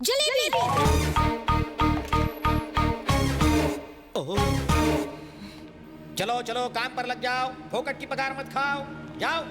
जलेबी। ओह, चलो चलो काम पर लग जाओ, फोकट की पगार मत खाओ, जाओ।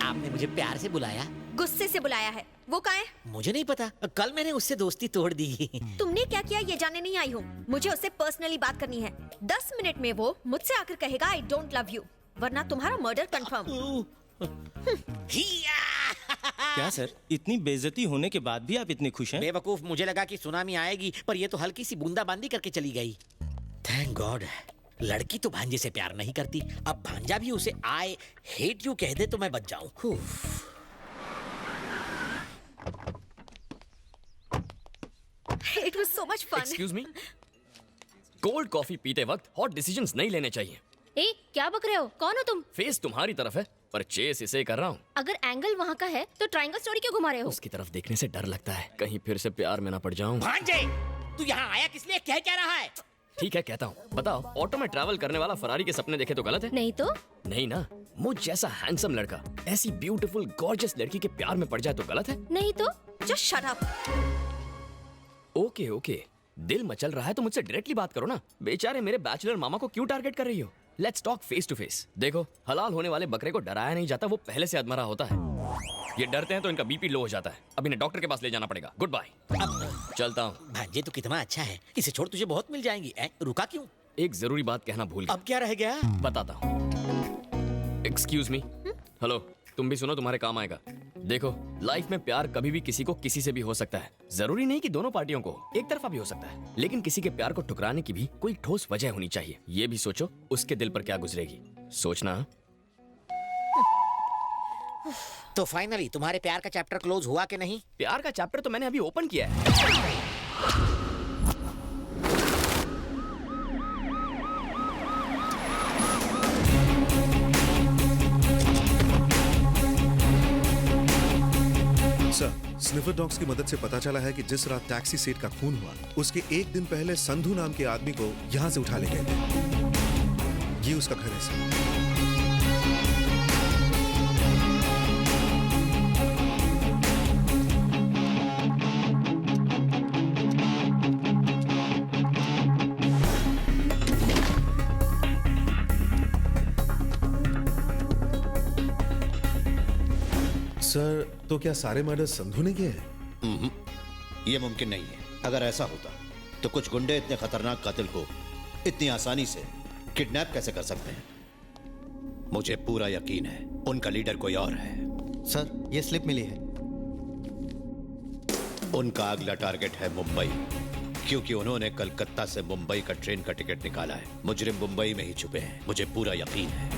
आपने मुझे प्यार से बुलाया? गुस्से से बुलाया है। वो कहाँ है? मुझे नहीं पता, कल मैंने उससे दोस्ती तोड़ दी। तुमने क्या किया ये जानने नहीं आई हूँ। मुझे उससे पर्सनली बात करनी है। 10 मिनट में वो मुझसे आकर कहेगा आई डोंट लव यू, वरना तुम्हारा मर्डर कंफर्म। क्या सर, इतनी बेइज्जती होने के बाद भी आप इतने खुश हैं? बेवकूफ, मुझे लगा कि सुनामी आएगी, पर ये तो हल्की सी बूंदाबांदी करके चली गई। Thank God. लड़की तो भांजे से प्यार नहीं करती, अब भांजा भी उसे आई हेट यू कह दे तो मैं बच जाऊं। It was so much fun. Excuse me, cold coffee पीते वक्त हॉट डिसीजंस नहीं लेने चाहिए। ए, क्या बक रहे हो? कौन हो तुम? फेस तुम्हारी तरफ है पर चेस इसे कर रहा हूँ। अगर एंगल वहाँ का है तो ट्रायंगल स्टोरी क्यों घुमा रहे हो? उसकी तरफ देखने से डर लगता है, कहीं फिर से प्यार में ना पड़ जाऊं। भांजे, तू यहाँ आया किस लिए? कह क्या रहा है? ठीक है कहता हूँ, बताओ ऑटो में ट्रैवल करने वाला फरारी के सपने देखे तो गलत है? नहीं तो? नहीं ना, मुझ जैसा हैंडसम लड़का ऐसी ब्यूटीफुल गॉर्जियस लड़की के प्यार में पड़ जाए तो गलत है? नहीं तो? Just shut up. Okay okay, दिल मचल रहा है तो मुझसे डायरेक्टली बात करो ना। बेचारे मेरे बैचलर मामा को क्यों टारगेट कर रही हो? Let's talk face to face. देखो, हलाल होने वाले बकरे को डराया नहीं जाता, वो पहले से अधमरा होता है। ये डरते हैं तो इनका बीपी लो हो जाता है। अब इन्हें डॉक्टर के पास ले जाना पड़ेगा। गुड बाय, चलता हूँ। भांजे तो कितना अच्छा है, इसे छोड़ तुझे बहुत मिल जाएंगी। रुका क्यों? एक जरूरी बात कहना भूल गया। अब क्या रह गया? बताता हूँ। एक्सक्यूज मी, हेलो, तुम भी सुनो, तुम्हारे काम आएगा। देखो, लाइफ में प्यार कभी भी किसी को किसी से भी हो सकता है। जरूरी नहीं कि दोनों पार्टियों को, एक तरफा भी हो सकता है। लेकिन किसी के प्यार को ठुकराने की भी कोई ठोस वजह होनी चाहिए। ये भी सोचो उसके दिल पर क्या गुजरेगी, सोचना। तो फाइनली तुम्हारे प्यार का चैप्टर क्लोज हुआ कि नहीं? प्यार का चैप्टर तो मैंने अभी ओपन किया है। सर, स्निफर डॉग्स की मदद से पता चला है कि जिस रात टैक्सी सेठ का खून हुआ, उसके एक दिन पहले संधू नाम के आदमी को यहाँ से उठा ले गए थे। ये उसका घर है सर। सर, तो क्या सारे मर्डर संधू ने किए हैं? ये मुमकिन नहीं है। अगर ऐसा होता तो कुछ गुंडे इतने खतरनाक कातिल को इतनी आसानी से किडनैप कैसे कर सकते हैं? मुझे पूरा यकीन है उनका लीडर कोई और है। सर, ये स्लिप मिली है। उनका अगला टारगेट है मुंबई, क्योंकि उन्होंने कलकत्ता से मुंबई का ट्रेन का टिकट निकाला है। मुजरिम मुंबई में ही छुपे हैं, मुझे पूरा यकीन है।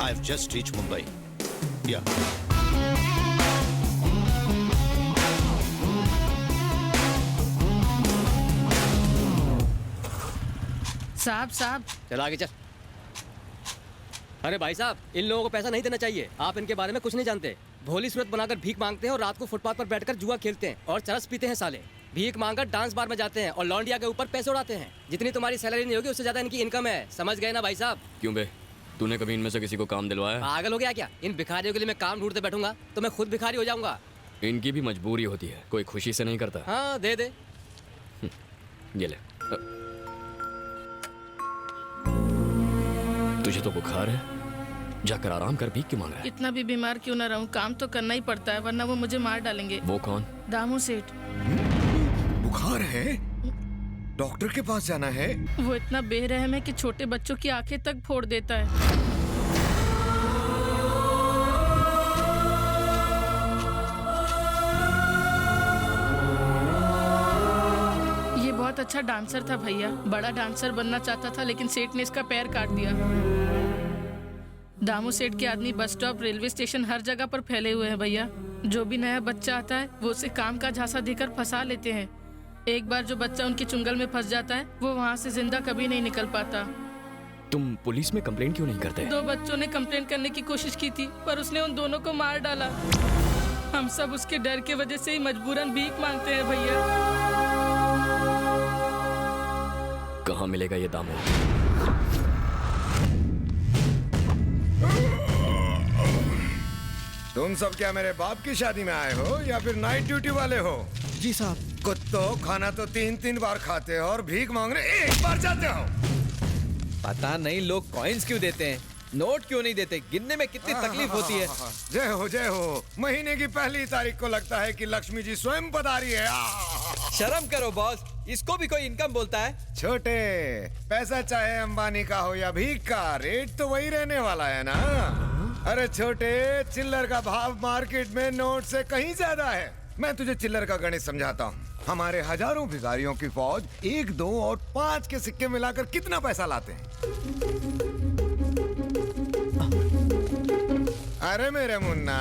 I've just reached Mumbai. Yeah. साहब चल आगे चल। अरे भाई साहब, इन लोगों को पैसा नहीं देना चाहिए। आप इनके बारे में कुछ नहीं जानते। भोली सूरत बनाकर भीख मांगते हैं और रात को फुटपाथ पर बैठकर जुआ खेलते हैं और चरस पीते हैं साले। भीख मांगकर डांस बार में जाते हैं और लौंडिया के ऊपर पैसे उड़ाते हैं। जितनी तुम्हारी सैलरी नहीं होगी उससे ज्यादा इनकी इनकम है। समझ गए ना भाई साहब? क्यों बे, तूने कभी इनमें से किसी को काम दिलवाया? पागल हो गया क्या? इन भिखारियों के लिए मैं काम ढूंढते बैठूंगा तो मैं खुद भिखारी हो जाऊंगा। इनकी भी मजबूरी होती है, कोई खुशी से नहीं करता। हाँ दे दे। ये ले। तुझे तो बुखार है, जाकर आराम कर, भीख क्यों मांग रहा है? इतना भी बीमार क्यों ना रहूं, काम तो करना ही पड़ता है, वरना वो मुझे मार डालेंगे। वो कौन? दामू सेठ। बुखार है? डॉक्टर के पास जाना है। वो इतना बेरहम है कि छोटे बच्चों की आंखें तक फोड़ देता है। ये बहुत अच्छा डांसर था भैया, बड़ा डांसर बनना चाहता था, लेकिन सेठ ने इसका पैर काट दिया। दामू सेठ के आदमी बस स्टॉप, रेलवे स्टेशन, हर जगह पर फैले हुए हैं भैया। जो भी नया बच्चा आता है वो उसे काम का झांसा देकर फंसा लेते हैं। एक बार जो बच्चा उनकी चुंगल में फंस जाता है वो वहाँ से जिंदा कभी नहीं निकल पाता। तुम पुलिस में कंप्लेंट क्यों नहीं करते? 2 बच्चों ने कंप्लेंट करने की कोशिश की थी पर उसने उन दोनों को मार डाला। हम सब उसके डर की वजह से ही मजबूरन भीख मांगते हैं भैया। कहाँ मिलेगा ये दामू? तुम सब क्या मेरे बाप की शादी में आए हो या फिर नाइट ड्यूटी वाले हो? जी साहब। कुत्तो, खाना तो 3-3 बार खाते हो और भीख मांगने एक बार जाते हो। पता नहीं लोग कॉइन्स क्यों देते हैं, नोट क्यों नहीं देते? गिनने में कितनी तकलीफ होती है। जय हो जय हो। महीने की पहली तारीख को लगता है कि लक्ष्मी जी स्वयं पधारी है। शर्म करो बॉस, इसको भी कोई इनकम बोलता है? छोटे, पैसा चाहे अंबानी का हो या भीख का, रेट तो वही रहने वाला है ना। अरे छोटे, चिल्लर का भाव मार्केट में नोट से कहीं ज्यादा है। मैं तुझे चिल्लर का गणित समझाता हूँ। हमारे हजारों भिखारियों की फौज 1, 2 और 5 के सिक्के मिलाकर कितना पैसा लाते हैं? अरे मेरे मुन्ना,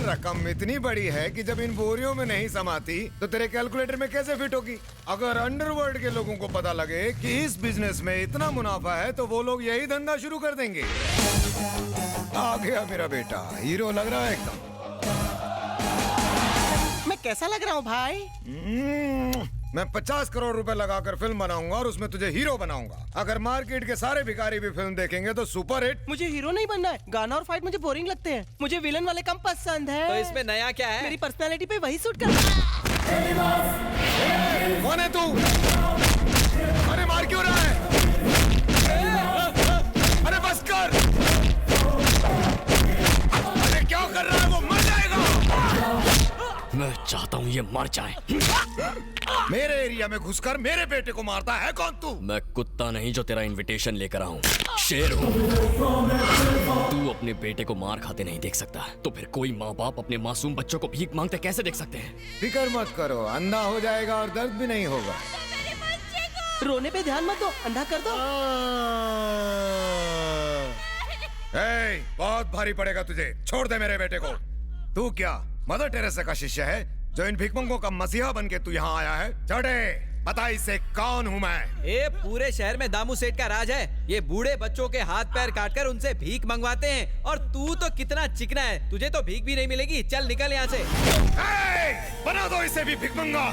रकम इतनी बड़ी है कि जब इन बोरियों में नहीं समाती तो तेरे कैलकुलेटर में कैसे फिट होगी? अगर अंडरवर्ल्ड के लोगों को पता लगे कि इस बिजनेस में इतना मुनाफा है तो वो लोग यही धंधा शुरू कर देंगे। आ गया मेरा बेटा, हीरो लग रहा है एकदम। मैं कैसा लग रहा हूँ भाई? मैं 50 करोड़ रुपए लगाकर फिल्म बनाऊंगा और उसमें तुझे हीरो बनाऊंगा। अगर मार्केट के सारे भिखारी भी फिल्म देखेंगे तो सुपर हिट। मुझे हीरो नहीं बनना है, गाना और फाइट मुझे बोरिंग लगते हैं। मुझे विलन वाले कम पसंद है। तो इसमें नया क्या है? मेरी पर्सनालिटी पे वही सूट करता है। कौन है तू? अरे मार क्यों रहा है? अरे बस कर। अरे क्या कर रहा है? वो मर जाएगा। मैं चाहता हूँ ये मर जाए। मेरे एरिया में घुसकर मेरे बेटे को मारता है कौन तू? मैं कुत्ता नहीं जो तेरा इनविटेशन लेकर आऊं, शेर हूँ। तू अपने बेटे को मार खाते नहीं देख सकता, तो फिर कोई माँ बाप अपने मासूम बच्चों को भीख मांगते कैसे देख सकते हैं? फिक्र मत करो, अंधा हो जाएगा और दर्द भी नहीं होगा। रोने पे ध्यान मत दो, अंधा कर दो। बहुत भारी पड़ेगा तुझे, छोड़ दे मेरे बेटे को। तू क्या मदर टेरेसा का शिष्य है जो इन भिखमंगों का मसीहा बन के तू यहाँ आया है? चढ़े, बता इसे कौन हूँ मैं? ये पूरे शहर में दामू सेठ का राज है। ये बूढ़े बच्चों के हाथ पैर काटकर उनसे भीख मंगवाते हैं। और तू तो कितना चिकना है, तुझे तो भीख भी नहीं मिलेगी। चल निकल यहाँ से। बना दो इसे भी भिखमंगा।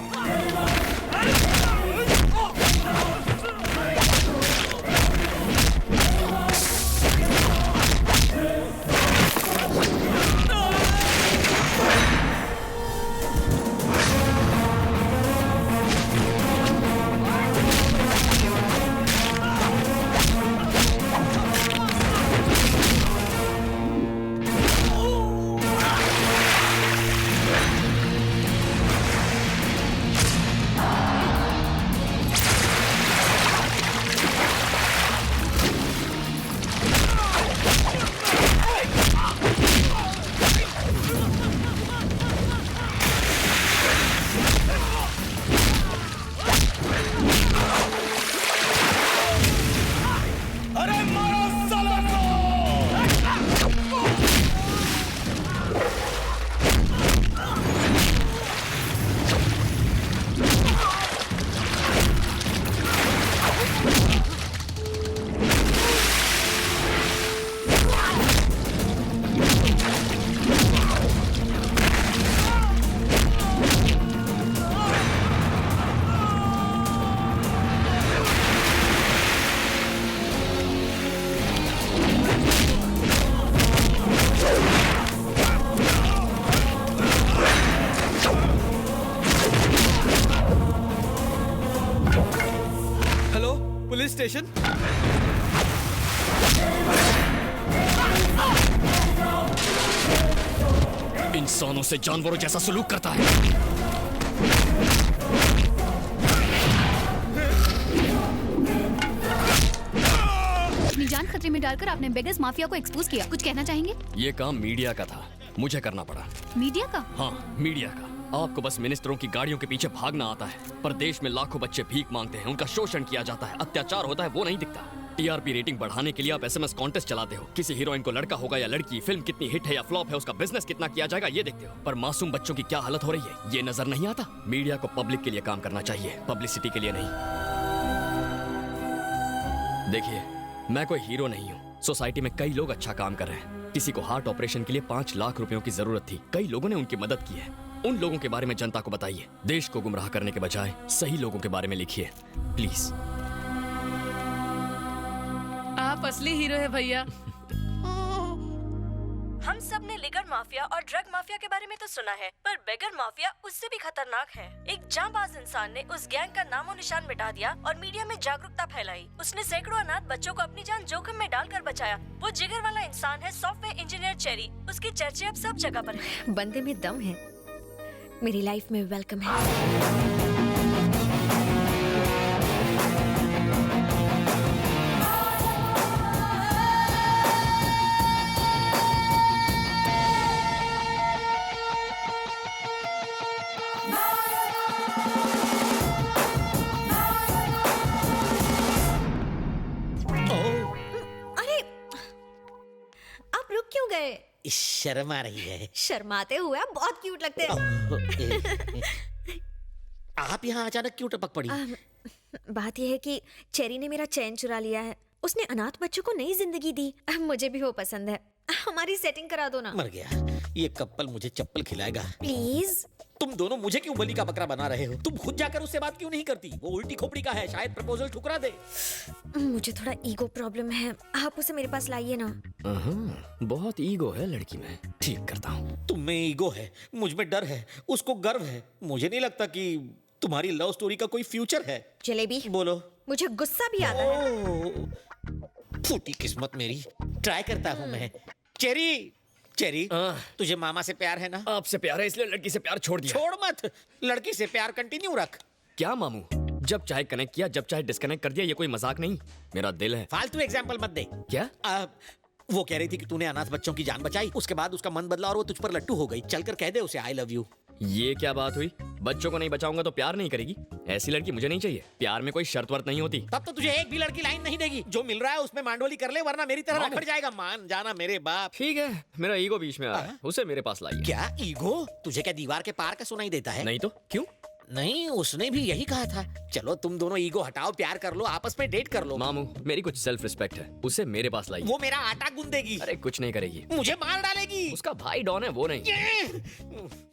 Police station. इंसानों से जानवरों जैसा सलूक करता है। अपनी जान खतरे में डालकर आपने बेगर्स माफिया को एक्सपोज किया। कुछ कहना चाहेंगे? ये काम मीडिया का था, मुझे करना पड़ा। मीडिया का? हाँ, मीडिया का। आपको बस मिनिस्टरों की गाड़ियों के पीछे भागना आता है, पर देश में लाखों बच्चे भीख मांगते हैं, उनका शोषण किया जाता है, अत्याचार होता है, वो नहीं दिखता। टीआरपी रेटिंग बढ़ाने के लिए आप एसएमएस कॉन्टेस्ट चलाते हो। किसी हीरोइन को लड़का होगा या लड़की, फिल्म कितनी हिट है या फ्लॉप है, उसका बिजनेस कितना किया जाएगा, ये देखते हो। पर मासूम बच्चों की क्या हालत हो रही है, ये नजर नहीं आता। मीडिया को पब्लिक के लिए काम करना चाहिए, पब्लिसिटी के लिए नहीं। देखिए, मैं कोई हीरो नहीं हूँ। सोसाइटी में कई लोग अच्छा काम कर रहे हैं। किसी को हार्ट ऑपरेशन के लिए 5 लाख रुपयों की जरूरत थी, कई लोगों ने उनकी मदद की है। उन लोगों के बारे में जनता को बताइए। देश को गुमराह करने के बजाय सही लोगों के बारे में लिखिए, प्लीज। असली हीरो है भैया। हम सब ने लिगर माफिया और ड्रग माफिया के बारे में तो सुना है, पर बेगर माफिया उससे भी खतरनाक है। एक जांबाज इंसान ने उस गैंग का नामो निशान मिटा दिया और मीडिया में जागरूकता फैलाई। उसने सैकड़ों अनाथ बच्चों को अपनी जान जोखिम में डालकर बचाया। वो जिगर वाला इंसान है सॉफ्टवेयर इंजीनियर चेरी। उसकी चर्चे अब सब जगह पर है। बंदे में दम है, मेरी लाइफ में वेलकम है। अरे आप रुक क्यों गए? शर्म आ रही है। शर्माते हुए आप बहुत क्यूट लगते हैं। आप यहाँ अचानक क्यों टपक पड़ी? बात यह है कि चेरी ने मेरा चैन चुरा लिया है। उसने अनाथ बच्चों को नई जिंदगी दी। मुझे भी वो पसंद है। हमारी सेटिंग करा दो ना। मर गया ये कपल, मुझे चप्पल खिलाएगा। प्लीज। तुम दोनों मुझे क्यों बलि का बकरा बना रहे हो? तुम खुद जाकर उससे बात क्यों नहीं करती? वो उल्टी खोपड़ी का है, शायद प्रपोजल ठुकरा दे। मुझे थोड़ा ईगो प्रॉब्लम है, आप उसे मेरे पास लाइए ना। बहुत ईगो है लड़की में, ठीक करता हूँ। तुम में ईगो है, मुझ में डर है, उसको गर्व है। मुझे नहीं लगता कि तुम्हारी लव स्टोरी का कोई फ्यूचर है। जलेबी बोलो। मुझे गुस्सा भी आता है। फूटी किस्मत मेरी। ट्राई करता हूँ मैं। चेरी, चेरी, तुझे मामा से प्यार है ना? आपसे प्यार है इसलिए लड़की से प्यार छोड़ दिया। छोड़ मत, लड़की से प्यार कंटिन्यू रख। क्या मामू, जब चाहे कनेक्ट किया, जब चाहे डिस्कनेक्ट कर दिया। ये कोई मजाक नहीं, मेरा दिल है। फालतू एग्जाम्पल मत दे। क्या? वो कह रही थी कि तूने अनाथ बच्चों की जान बचाई, उसके बाद उसका मन बदला और वो तुझ पर लट्टू हो गई। चलकर कह दे उसे आई लव यू। ये क्या बात हुई? बच्चों को नहीं बचाऊंगा तो प्यार नहीं करेगी? ऐसी लड़की मुझे नहीं चाहिए। प्यार में कोई शर्त वर्त नहीं होती। तब तो तुझे एक भी लड़की लाइन नहीं देगी। जो मिल रहा है उसमें मांडोली कर ले, वरना मेरी तरह रखड़ जाएगा। मान जाना मेरे बाप। ठीक है, मेरा ईगो बीच में आ रहा है, उसे मेरे पास लाइए। क्या ईगो? तुझे क्या दीवार के पार का सुनाई देता है? नहीं तो क्यों? नहीं, उसने भी यही कहा था। चलो तुम दोनों ईगो हटाओ, प्यार कर लो, आपस में डेट कर लो। मामू, मेरी कुछ सेल्फ रिस्पेक्ट है, उसे मेरे पास लाइए। वो मेरा आटा गूंदेगी। अरे कुछ नहीं करेगी, मुझे मार डालेगी। उसका भाई डॉन है, वो नहीं।